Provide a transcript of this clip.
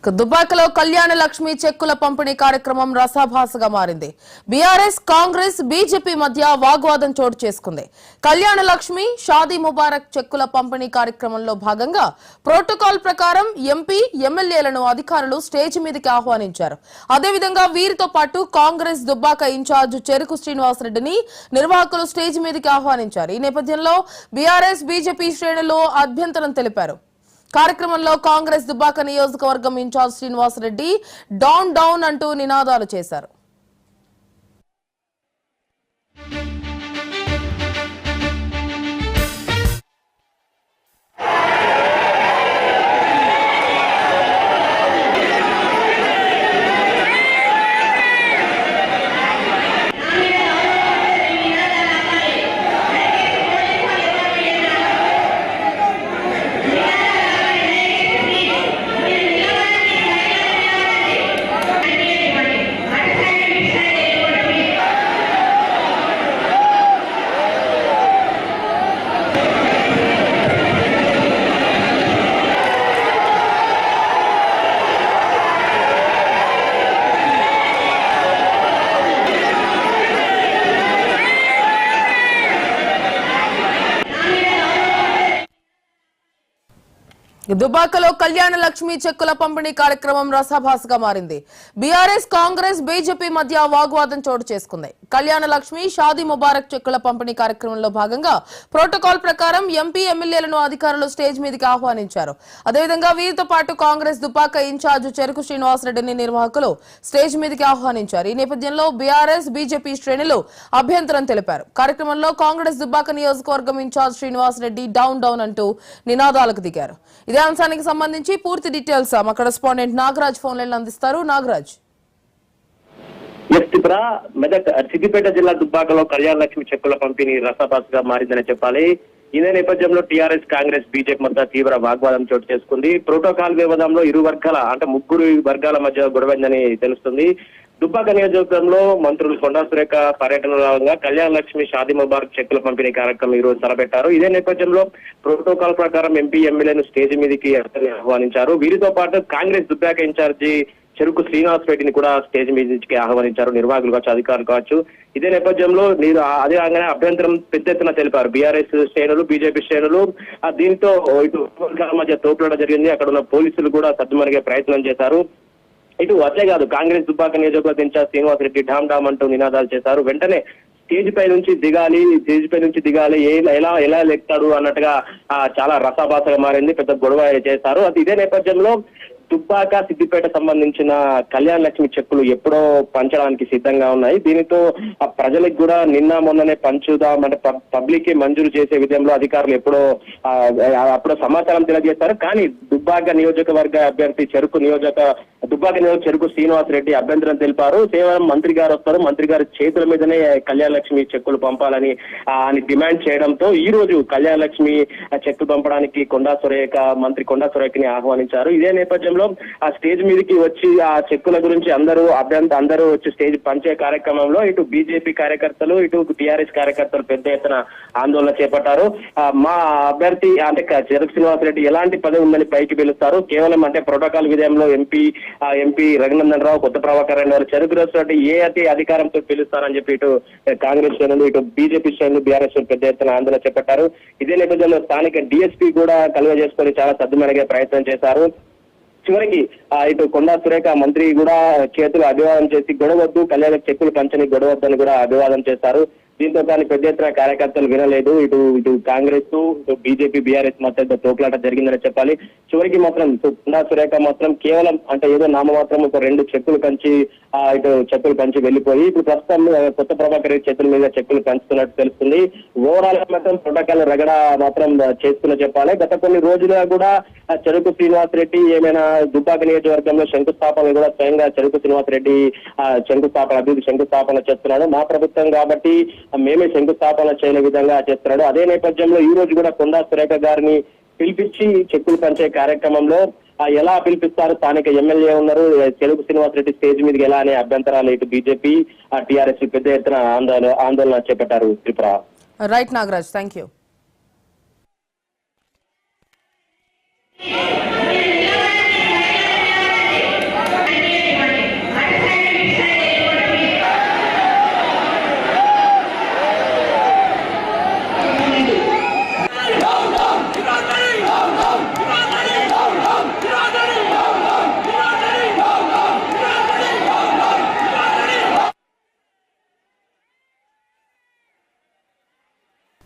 దుబ్బాకలో కళ్యాణ లక్ష్మి చెక్కుల పంపిణీ కార్యక్రమం రసాభాసగా మారింది. బీఆర్ఎస్, కాంగ్రెస్, బీజేపీ మధ్య వాగ్వాదం చోటు చేసుకుంది. కళ్యాణ లక్ష్మి, షాదీ ముబారక్ చెక్కుల పంపిణీ కార్యక్రమంలో భాగంగా ప్రోటోకాల్ ప్రకారం ఎంపీ, ఎమ్మెల్యేలను అధికారులు స్టేజ్ మీదకి ఆహ్వానించారు. అదేవిధంగా వీరితో పాటు కాంగ్రెస్ దుబ్బాక ఇన్ఛార్జ్ చెరుకు శ్రీనివాసరెడ్డిని నిర్వాహకులు స్టేజ్ మీదకి ఆహ్వానించారు. ఈ నేపథ్యంలో బీఆర్ఎస్, బీజేపీ శ్రేణులు అభ్యంతరం తెలిపారు. కార్యక్రమంలో కాంగ్రెస్ దుబ్బాక నియోజకవర్గం ఇన్ఛార్జ్ శ్రీనివాసరెడ్డి డౌన్ డౌన్ అంటూ నినాదాలు చేశారు. దుబ్బాకలో కళ్యాణ లక్ష్మి చెక్కుల పంపిణీ కార్యక్రమం రసాభాసగా మారింది. బీఆర్ఎస్, కాంగ్రెస్, బీజేపీ మధ్య వాగ్వాదం చోటు చేసుకుంది. కళ్యాణ లక్ష్మి, షాదీ ముబారక్ చెక్కుల పంపిణీ కార్యక్రమంలో భాగంగా ప్రోటోకాల్ ప్రకారం ఎంపీ, ఎమ్మెల్యేలను అధికారులు స్టేజ్ మీదకి ఆహ్వానించారు. అదేవిధంగా వీరితో పాటు కాంగ్రెస్ దుబ్బాక ఇన్ఛార్జ్ చెరుకు శ్రీనివాసరెడ్డిని నిర్వాహకులు స్టేజ్ మీదకి ఆహ్వానించారు. ఈ నేపథ్యంలో బీఆర్ఎస్, బీజేపీ శ్రేణులు అభ్యంతరం తెలిపారు. కార్యక్రమంలో కాంగ్రెస్ దుబ్బాక నియోజకవర్గం ఇన్ఛార్జ్ శ్రీనివాసరెడ్డి డౌన్ డౌన్ అంటూ నినాదాలకు దిగారు. ఇదే అంశానికి సంబంధించి పూర్తి డీటెయిల్స్ మా కరెస్పాండెంట్ నాగరాజ్ ఫోన్ లైన్ అందిస్తారు. నాగరాజ్, మెదక్ సిద్దిపేట జిల్లా దుబ్బాకలో కళ్యాణ లక్ష్మి చెక్కుల పంపిణీ రసాభాసగా మారిందని చెప్పాలి. ఇదే నేపథ్యంలో టీఆర్ఎస్, కాంగ్రెస్, బీజేపీ మధ్య తీవ్ర వాగ్వాదం చోటు చేసుకుంది. ప్రోటోకాల్ వ్యవధానంలో ఇరు వర్గాల ముగ్గురు వర్గాల మధ్య గొడవైందని తెలుస్తుంది. దుబ్బాక నియోజకవర్గంలో మంత్రులు కొండా సురేఖ పర్యటన భాగంగా కళ్యాణ లక్ష్మి, షాదీ ముబారక్ చెక్కుల పంపిణీ కార్యక్రమం ఈ రోజు తలపెట్టారు. ఇదే నేపథ్యంలో ప్రోటోకాల్ ప్రకారం ఎంపీ, ఎమ్మెల్యేను స్టేజ్ మీదకి ఆహ్వానించారు. వీరితో పాటు కాంగ్రెస్ దుబ్బాక ఇన్ఛార్జి చెరుకు శ్రీనివాసరెడ్డిని కూడా స్టేజ్ మీదకి ఆహ్వానించారు. నిర్వాహకులు కావచ్చు, అధికారులు కావచ్చు. ఇదే నేపథ్యంలో అదే అభ్యంతరం పెద్ద ఎత్తున తెలిపారు బీఆర్ఎస్ శ్రేణులు, బీజేపీ శ్రేణులు. దీంతో ఇటు వర్గాల మధ్య తోపులాట జరిగింది. అక్కడ ఉన్న పోలీసులు కూడా సద్దుమణిగే ప్రయత్నం చేశారు. ఇటు అదే కాదు, కాంగ్రెస్ దుబ్బాక నియోజకవర్గ ఇన్ఛార్జ్ శ్రీనివాసరెడ్డి ఢామ్ ఢామ్ అంటూ నినాదాలు చేశారు. వెంటనే స్టేజ్ పై నుంచి దిగాలి, ఎలా లెక్తాడు అన్నట్టుగా చాలా రసాభాసగా మారింది. పెద్ద గొడవ చేశారు. అది ఇదే నేపథ్యంలో దుబ్బాక, సిద్దిపేట సంబంధించిన కళ్యాణ లక్ష్మి చెక్కులు ఎప్పుడో పంచడానికి సిద్ధంగా ఉన్నాయి. దీనితో ప్రజలకు కూడా నిన్న మొన్ననే పంచుదాం అంటే పబ్లిక్ కి మంజూరు చేసే విధంలో అధికారులు అప్పుడో సమాచారం తెలియజేస్తారు. కానీ దుబ్బాక నియోజకవర్గ అభ్యర్థి దుబ్బాక నియోజక చెరుకు శ్రీనివాసరెడ్డి అభ్యంతరం తెలిపారు. కేవలం మంత్రి గారు వస్తారు, మంత్రి గారి చేతుల మీదనే కళ్యాణ లక్ష్మి చెక్కులు పంపాలని డిమాండ్ చేయడంతో ఈ రోజు కళ్యాణ లక్ష్మి చెక్కులు పంపడానికి మంత్రి కొండా సురేఖని ఆహ్వానించారు. ఇదే నేపథ్యంలో ఆ స్టేజ్ మీదకి వచ్చి ఆ చెక్కుల గురించి అందరూ వచ్చి స్టేజ్ పంచే కార్యక్రమంలో ఇటు బీజేపీ కార్యకర్తలు, ఇటు టీఆర్ఎస్ కార్యకర్తలు పెద్ద ఎత్తున ఆందోళన చేపట్టారు. మా అభ్యర్థి అంటే చెరుకు శ్రీనివాసరెడ్డి ఎలాంటి పదవి ఉందని పైకి పిలుస్తారు, కేవలం అంటే ప్రోటోకాల్ విధంలో ఎంపీ రఘునందన్ రావు, కొత్త ప్రభాకర్ రెడ్డి వారు చెరుకు రెడ్డి అధికారంతో పిలుస్తారని చెప్పి ఇటు కాంగ్రెస్ శ్రేణులు, ఇటు బీజేపీ శ్రేణులు, బీఆర్ఎస్ పెద్ద ఎత్తున ఆందోళన చేపట్టారు. ఇదే నేపథ్యంలో స్థానిక డిఎస్పీ కూడా కలుగజేసుకొని చాలా సద్దుమణిగే ప్రయత్నం చేశారు. చివరికి ఇటు కొండా సురేఖ మంత్రి కూడా చేతులు అభివాదం చేసి గొడవద్దు, కళ్యాణ చెక్కులు పంచని గొడవద్దని కూడా అభివాదం చేశారు. దీంతో కానీ పెద్ద ఎత్తున కార్యకర్తలు వినలేదు. ఇటు కాంగ్రెస్, ఇటు బీజేపీ, బీఆర్ఎస్ మధ్య తోపులాట జరిగిందని చెప్పాలి. చివరికి మాత్రం కొండా సురేఖ మాత్రం కేవలం అంటే ఏదో నామమాత్రం ఒక 2 చెక్కులు పంచి వెళ్లిపోయి ఇప్పుడు ప్రస్తుతం కొత్త ప్రభాకర్ చేతుల మీద చెక్కులు పంచుతున్నట్టు తెలుస్తుంది. ఓవరాల్ మాత్రం ప్రోటోకాల్ రగడ మాత్రం చేస్తున్న చెప్పాలి. గత కొన్ని రోజులుగా కూడా చెరుకు శ్రీనివాసరెడ్డి ఏమైనా దుబ్బాక నియోజకవర్గంలో శంకుస్థాపన కూడా స్వయంగా చెరుకు శ్రీనివాసరెడ్డి అభివృద్ధి శంకుస్థాపన చేస్తున్నాడు. మా ప్రభుత్వం కాబట్టి మేమే శంకుస్థాపన చేయని విధంగా చేస్తున్నాడు. అదే నేపథ్యంలో ఈ రోజు కూడా కొండా సురేఖ గారిని పిలిపించి చెక్కులు పంచే కార్యక్రమంలో ఎలా పిలిపిస్తారు, స్థానిక ఎమ్మెల్యే ఉన్నారు, చెరుకు శ్రీనివాసరెడ్డి స్టేజ్ మీదకి ఎలా అనే అభ్యంతరాలు ఇటు బీజేపీ, టీఆర్ఎస్ పెద్ద ఎత్తున ఆందోళన చేపట్టారు. Tripura. Right Nagaraj, thank you.